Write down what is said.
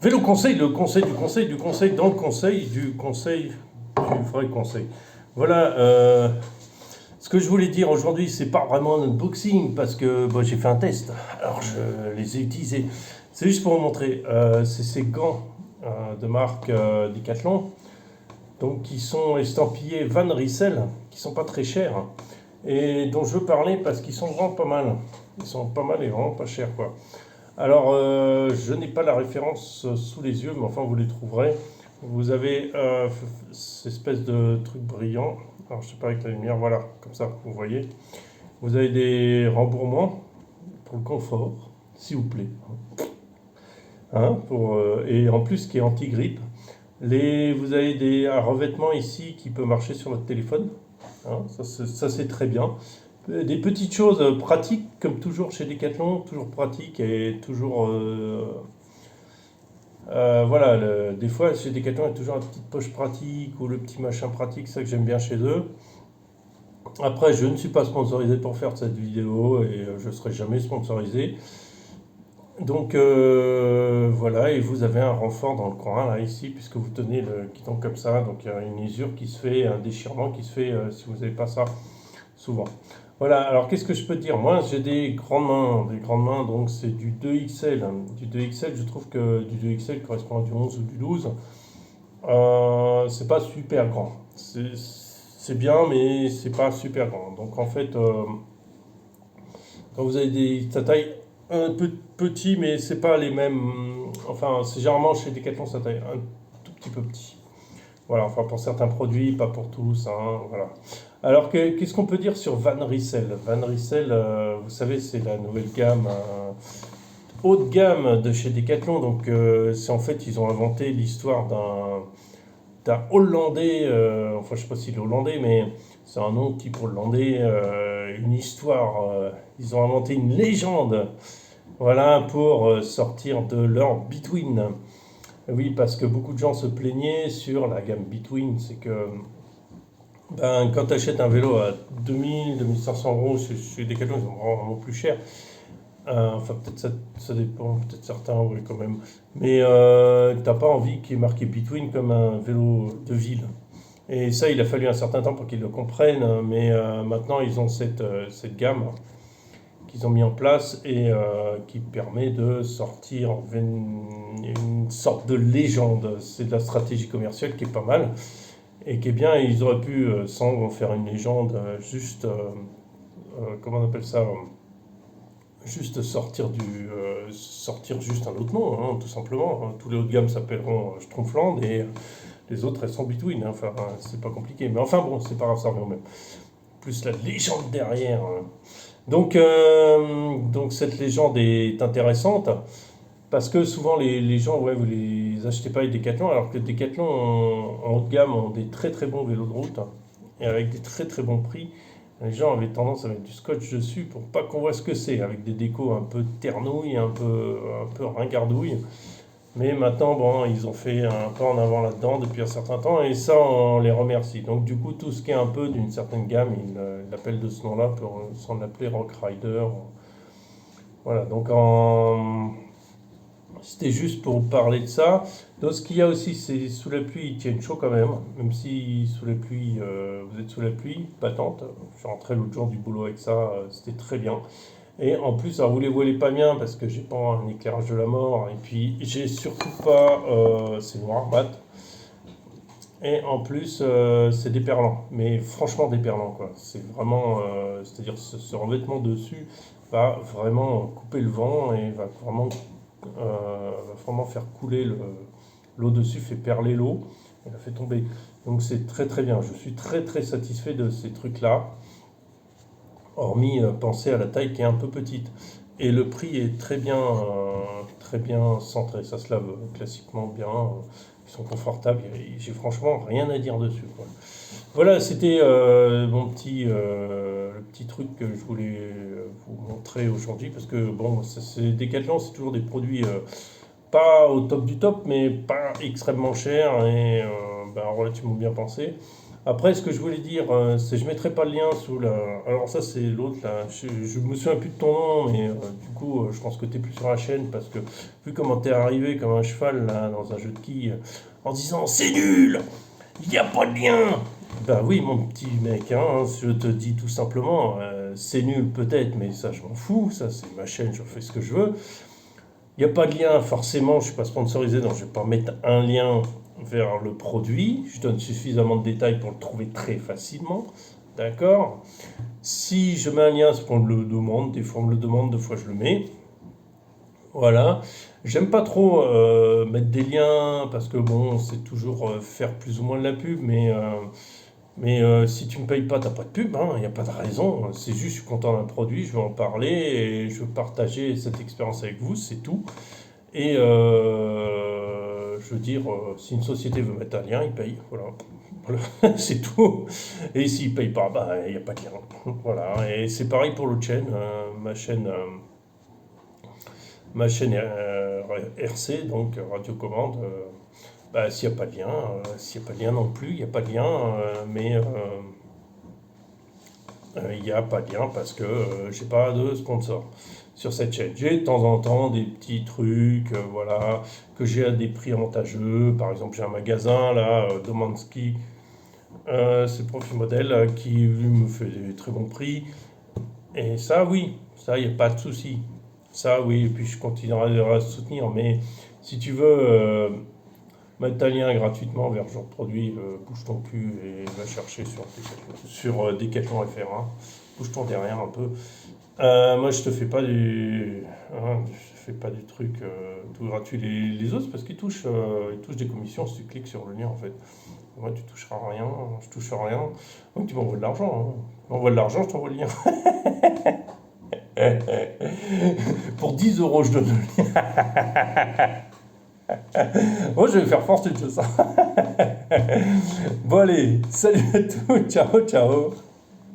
Vélo conseil, le conseil du conseil du conseil dans le conseil du conseil du vrai conseil. Voilà, ce que je voulais dire aujourd'hui, c'est pas vraiment un unboxing parce que bon, j'ai fait un test. Alors je les ai utilisés. C'est juste pour vous montrer. C'est ces gants de marque Decathlon, donc qui sont estampillés Van Rissel, qui sont pas très chers et dont je veux parler parce qu'ils sont vraiment pas mal. Ils sont pas mal et vraiment pas chers quoi. Alors, je n'ai pas la référence sous les yeux, mais enfin, vous les trouverez. Vous avez cette espèce de truc brillant. Alors, je sais pas avec la lumière, voilà, comme ça, vous voyez. Vous avez des rembourrements pour le confort, s'il vous plaît. Hein, et en plus, qui est anti-grippe. Vous avez un revêtement ici qui peut marcher sur votre téléphone. Hein, ça, c'est très bien. Des petites choses pratiques, comme toujours chez Decathlon, toujours pratiques et toujours. Voilà, des fois chez Decathlon, il y a toujours la petite poche pratique ou le petit machin pratique, c'est ça que j'aime bien chez eux. Après, je ne suis pas sponsorisé pour faire cette vidéo et je ne serai jamais sponsorisé. Donc voilà, et vous avez un renfort dans le coin, là, ici, puisque vous tenez le guidon comme ça. Donc il y a une usure qui se fait, un déchirement qui se fait si vous n'avez pas ça souvent. Voilà, alors qu'est-ce que je peux dire? Moi, j'ai des grandes mains, donc c'est du 2XL. Du 2XL, je trouve que du 2XL correspond à du 11 ou du 12. C'est pas super grand. C'est bien, mais c'est pas super grand. Donc en fait, quand vous avez sa taille un peu petit, mais c'est pas les mêmes. Enfin, c'est généralement chez Decathlon, sa taille un tout petit peu petit. Voilà, enfin pour certains produits, pas pour tous, hein, voilà. Alors qu'est-ce qu'on peut dire sur Van Rissel? Van Rissel, vous savez, c'est la nouvelle gamme, haut de gamme de chez Decathlon. Donc c'est en fait, ils ont inventé l'histoire d'un Hollandais, enfin je sais pas s'il est hollandais, mais c'est un nom type hollandais, une histoire. Ils ont inventé une légende, voilà, pour sortir de leur Between. Oui, parce que beaucoup de gens se plaignaient sur la gamme Between, c'est que ben, quand tu achètes un vélo à 2000, 2500 euros chez Decathlon, ils sont vraiment plus cher. Enfin, peut-être ça dépend, peut-être certains, oui, quand même. Mais t'as pas envie qu'il y ait marqué Between comme un vélo de ville. Et ça, il a fallu un certain temps pour qu'ils le comprennent, mais maintenant, ils ont cette gamme qu'ils ont mis en place et qui permet de sortir une sorte de légende. C'est de la stratégie commerciale qui est pas mal et qui est bien. Ils auraient pu, sans faire une légende, juste, comment on appelle ça, juste sortir juste un autre nom, hein, tout simplement. Hein. Tous les hauts de gamme s'appelleront Schtroumpfland et les autres elles sont Between. Hein. Enfin, c'est pas compliqué. Mais enfin bon, c'est pas grave, ça revient au même. Plus la légende derrière. Hein. Donc cette légende est intéressante parce que souvent les gens, ouais, vous les achetez pas avec Decathlon, alors que Decathlon en haut de gamme ont des très très bons vélos de route hein, et avec des très très bons prix. Les gens avaient tendance à mettre du scotch dessus pour pas qu'on voit ce que c'est, avec des décos un peu ternouilles, un peu ringardouilles. Mais maintenant, bon, ils ont fait un pas en avant là-dedans depuis un certain temps et ça, on les remercie. Donc, du coup, tout ce qui est un peu d'une certaine gamme, ils l'appellent de ce nom-là, sans l'appeler Rock Rider. Voilà, donc c'était juste pour vous parler de ça. Donc, ce qu'il y a aussi, c'est sous la pluie, ils tiennent chaud quand même si sous la pluie, vous êtes sous la pluie, battante. Je suis rentré l'autre jour du boulot avec ça, c'était très bien. Et en plus, alors vous les voyez pas bien parce que j'ai pas un éclairage de la mort. Et puis j'ai surtout pas, c'est noir mat. Et en plus, c'est déperlant. Mais franchement déperlant quoi. C'est vraiment, c'est-à-dire ce revêtement dessus va vraiment couper le vent et va vraiment faire couler l'eau dessus, fait perler l'eau et la fait tomber. Donc c'est très très bien. Je suis très très satisfait de ces trucs-là hormis penser à la taille qui est un peu petite. Et le prix est très bien centré. Ça se lave classiquement bien. Ils sont confortables. J'ai franchement rien à dire dessus. Quoi. Voilà, c'était le petit truc que je voulais vous montrer aujourd'hui. Parce que bon, c'est Decathlon, c'est toujours des produits pas au top du top, mais pas extrêmement chers et ben, relativement bien pensés. Après, ce que je voulais dire, c'est je mettrai pas le lien sous la. Alors ça, c'est l'autre là. Je me souviens plus de ton nom, mais du coup, je pense que tu es plus sur la chaîne parce que vu comment t'es arrivé comme un cheval là dans un jeu de quilles, en disant c'est nul, il n'y a pas de lien. Ben oui, mon petit mec, hein, je te dis tout simplement, c'est nul peut-être, mais ça je m'en fous, ça c'est ma chaîne, je fais ce que je veux. Il n'y a pas de lien, forcément, je ne suis pas sponsorisé, donc je ne vais pas mettre un lien vers le produit. Je donne suffisamment de détails pour le trouver très facilement. D'accord? Si je mets un lien, c'est qu'on me le demande. Des fois, on me le demande, des fois, je le mets. Voilà. J'aime pas trop mettre des liens parce que bon, c'est toujours faire plus ou moins de la pub, mais si tu me payes pas, t'as pas de pub, il n'y a pas de raison. C'est juste, je suis content d'un produit, je veux en parler et je veux partager cette expérience avec vous, c'est tout. Et je veux dire, si une société veut mettre un lien, il paye. Voilà. Voilà. C'est tout. Et s'il ne paye pas, il n'y a pas de lien. Voilà. Et c'est pareil pour l'autre chaîne, ma chaîne RC, donc Radio Commande. S'il n'y a pas de lien, s'il n'y a pas de lien non plus, il n'y a pas de lien, mais il n'y a pas de lien parce que j'ai pas de sponsor sur cette chaîne. J'ai de temps en temps des petits trucs, voilà, que j'ai à des prix avantageux. Par exemple, j'ai un magasin là, Domansky, c'est Profit Model, qui lui me fait des très bons prix. Et ça, oui, ça, il n'y a pas de souci. Ça, oui, et puis je continuerai à soutenir. Mais si tu veux mettre ta lien gratuitement vers ce genre de produit, bouge ton cul et va chercher sur Decathlon FR1. Bouge ton derrière un peu. Moi, je te fais pas je fais pas du truc tout gratuit. Les autres, parce ils touchent des commissions si tu cliques sur le lien, en fait. Moi, tu toucheras rien, je touche rien. Donc, tu m'envoies de l'argent. Tu m'envoies de l'argent, je t'envoie le lien. Pour 10 euros, je donne le lien. Moi, je vais faire fortune de ça. Bon, allez, salut à tous. Ciao, ciao.